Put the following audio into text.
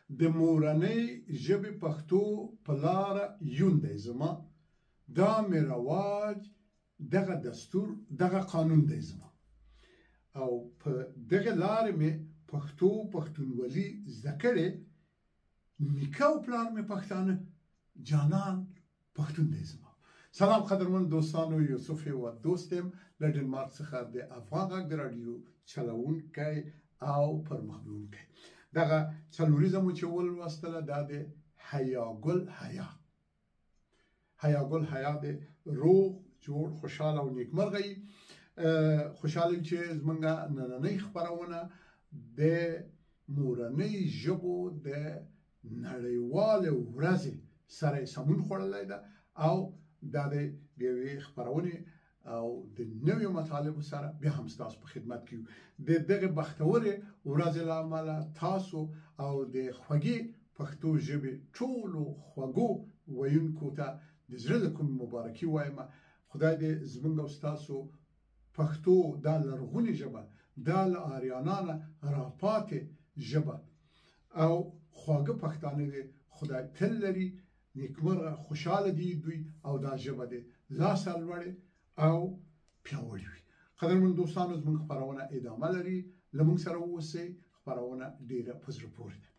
د مورنۍ ژبې پښتو په لاره یون دی زما، دا مې رواج، دغه دستور، دغه قانون دی زما. او په دغه لارې مې پښتو پښتونولي زده کړې. نیکه او پلار مې پښتانه، جانان پښتون دی زما. سلام قدرمن دوستانو، یوسف و دوستم له ډنمارک څخه د افغان غږ د راډیو چلوونکی او پرمخبیونکی. دغه څلوریزه مو چې ولوستله دا د حیا ګل حیا. حیا ګل حیا د روغ جوړ خوشحاله او نیکمرغه یي. خوشحاله چې زمونږ نننۍ خپرونه د مورنۍ ژبو د نړیوالې ورځې سره سمون خوړلی ده او دا د یوې خپرونې او د نویو مطالبو سره بیا هم ستاسو په خدمت کې یو. د دغه بختورې ورځې له امله تاسو او د خوږې پښتو ژبې ټولو خوږو ویونکو ته د زړه له کومې مبارکي وایم. خدای دې زموږ او ستاسو پښتو دا لرغونې ژبه، دا له آریانانه راپاتې ژبه او خواږه پښتانه دې خدای تل لري، نیکمرغه خوشحاله دي دوی او دا ژبه دې لا سرلوړې او پیاوړې وي. قدرمن دوستانو، زموږ خپرونه ادامه لري، له موږ سره واوسئ. خپرونه ډیره په زړه پورې ده.